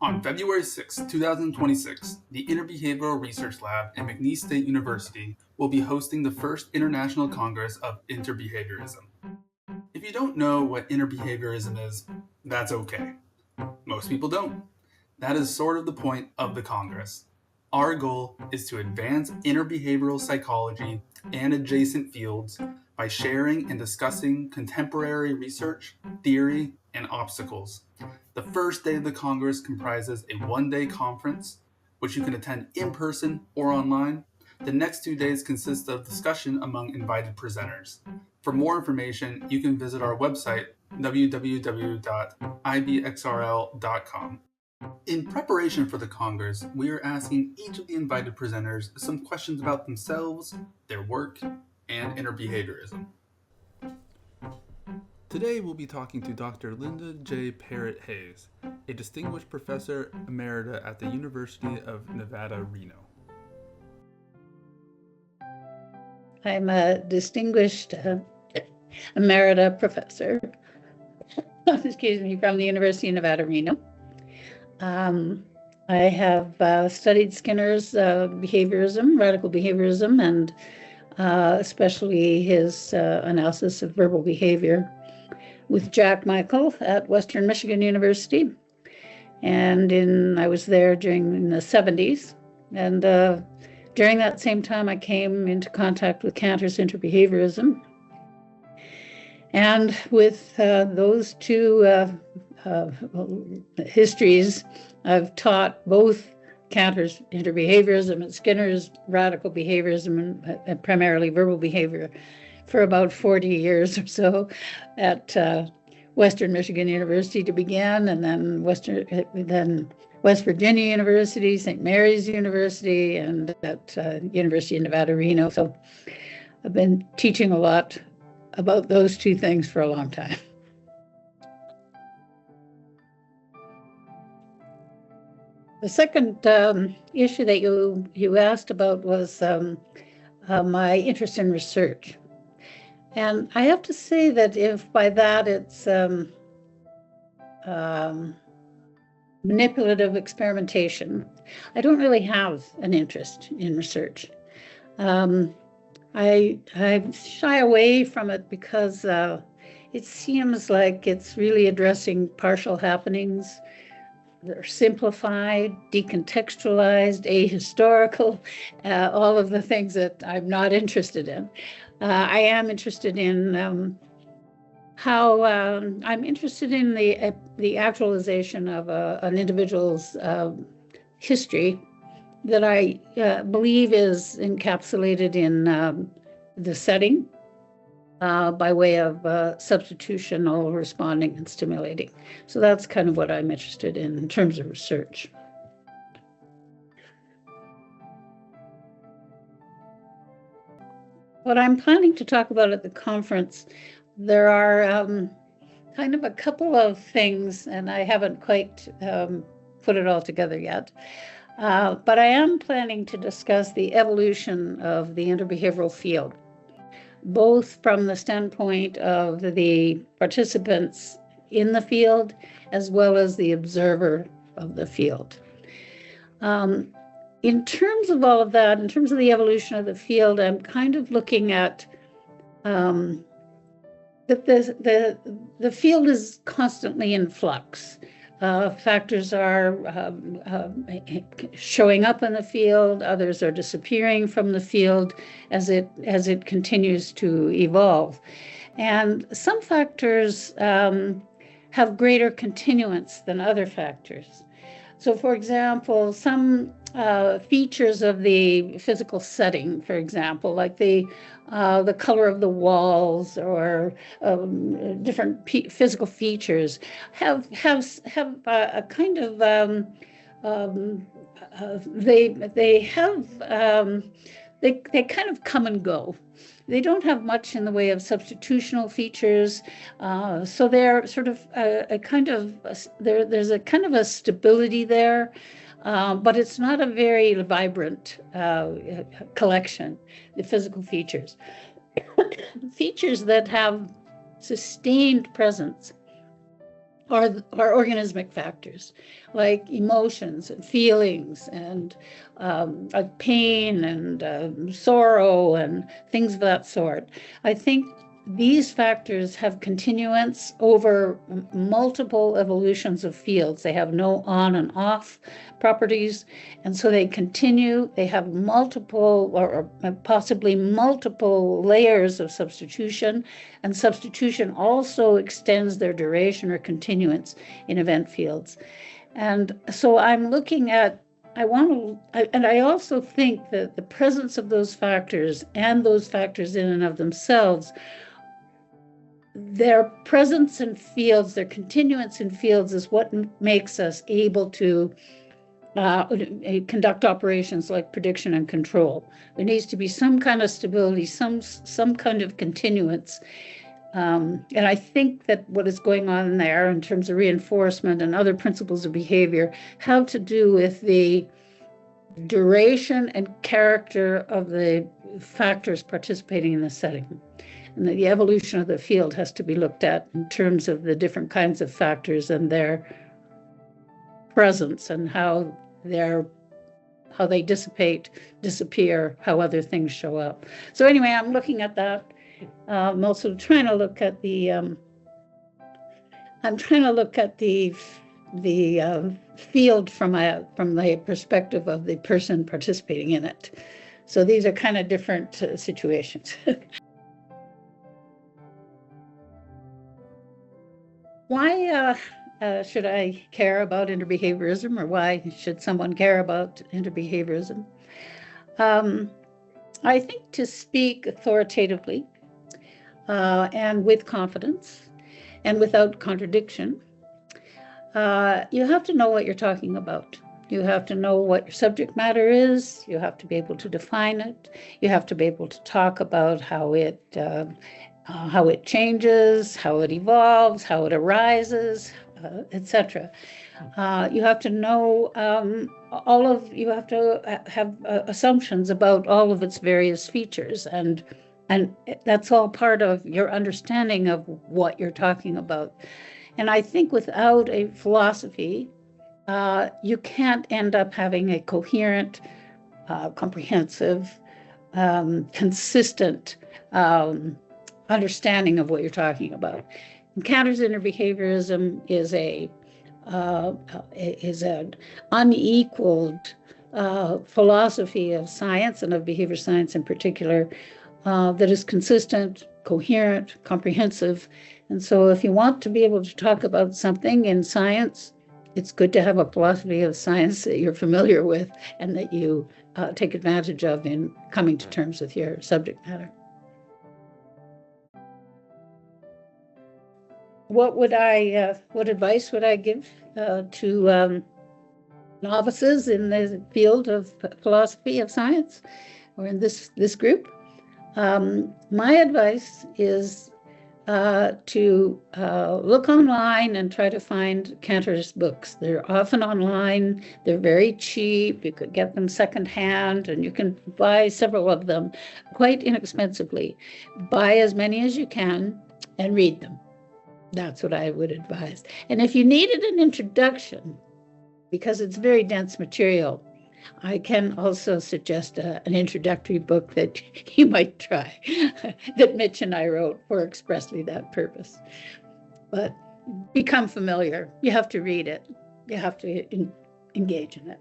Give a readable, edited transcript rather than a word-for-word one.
On February 6, 2026, the Interbehavioral Research Lab at McNeese State University will be hosting the first International Congress of Interbehaviorism. If you don't know what interbehaviorism is, that's okay. Most people don't. That is sort of the point of the Congress. Our goal is to advance interbehavioral psychology and adjacent fields by sharing and discussing contemporary research, theory, and obstacles. The first day of the Congress comprises a one-day conference, which you can attend in person or online. The next 2 days consist of discussion among invited presenters. For more information, you can visit our website, www.ibxrl.com. In preparation for the Congress, we are asking each of the invited presenters some questions about themselves, their work, and interbehaviorism. Today we'll be talking to Dr. Linda J. Parrott Hayes, a Distinguished Professor Emerita at the University of Nevada, Reno. I'm a Distinguished Emerita Professor, from the University of Nevada, Reno. I have studied Skinner's behaviorism, radical behaviorism, and especially his analysis of verbal behavior with Jack Michael at Western Michigan University. And I was there during the 70s. And during that same time, I came into contact with Cantor's interbehaviorism. And with those two histories, I've taught both Cantor's interbehaviorism and Skinner's radical behaviorism, and primarily verbal behavior, for about 40 years or so at Western Michigan University to begin, and then West Virginia University, St. Mary's University, and at University of Nevada, Reno. So I've been teaching a lot about those two things for a long time. The second issue that you asked about was my interest in research. And I have to say that if by that it's manipulative experimentation, I don't really have an interest in research. I shy away from it because it seems like it's really addressing partial happenings. They're simplified, decontextualized, ahistorical, all of the things that I'm not interested in. I am interested in how I'm interested in the actualization of an individual's history that I believe is encapsulated in the setting by way of substitutional responding and stimulating. So that's kind of what I'm interested in terms of research. What I'm planning to talk about at the conference, there are kind of a couple of things, and I haven't quite put it all together yet. But I am planning to discuss the evolution of the interbehavioral field, both from the standpoint of the participants in the field as well as the observer of the field. In terms of all of that, in terms of the evolution of the field, I'm kind of looking at that the field is constantly in flux. Factors are showing up in the field, others are disappearing from the field as it continues to evolve. And some factors have greater continuance than other factors. So, for example, some features of the physical setting, for example, like the color of the walls or different physical features, have a kind of they kind of come and go. They don't have much in the way of substitutional features, so they're sort of there's a kind of a stability there, but it's not a very vibrant collection, the physical features. Features that have sustained presence are organismic factors like emotions and feelings and like pain and sorrow and things of that sort. I think these factors have continuance over multiple evolutions of fields. They have no on and off properties, and so they continue. They have multiple or possibly multiple layers of substitution, and substitution also extends their duration or continuance in event fields. And so I'm looking at, and I also think that the presence of those factors and those factors in and of themselves, their presence in fields, their continuance in fields is what makes us able to conduct operations like prediction and control. There needs to be some kind of stability, some kind of continuance. And I think that what is going on there in terms of reinforcement and other principles of behavior have to do with the duration and character of the factors participating in the setting. And the evolution of the field has to be looked at in terms of the different kinds of factors and their presence and how they dissipate, disappear, how other things show up. So anyway, I'm looking at that. I'm also trying to look at the field from the perspective of the person participating in it. So these are kind of different situations. Why should I care about interbehaviorism, or why should someone care about interbehaviorism? I think to speak authoritatively and with confidence and without contradiction, you have to know what you're talking about. You have to know what your subject matter is. You have to be able to define it. You have to be able to talk about how it changes, how it evolves, how it arises, etc. You have to know you have to have assumptions about all of its various features, and that's all part of your understanding of what you're talking about. And I think without a philosophy, you can't end up having a coherent, comprehensive, consistent understanding of what you're talking about. And counters interbehaviorism is an unequaled philosophy of science, and of behavior science in particular, that is consistent, coherent, comprehensive. And so if you want to be able to talk about something in science, it's good to have a philosophy of science that you're familiar with and that you take advantage of in coming to terms with your subject matter. What advice would I give to novices in the field of philosophy of science, or in this group? My advice is to look online and try to find Cantor's books. They're often online. They're very cheap. You could get them secondhand, and you can buy several of them quite inexpensively. Buy as many as you can and read them. That's what I would advise. And if you needed an introduction, because it's very dense material, I can also suggest an introductory book that you might try, that Mitch and I wrote for expressly that purpose. But become familiar. You have to read it. You have to engage in it.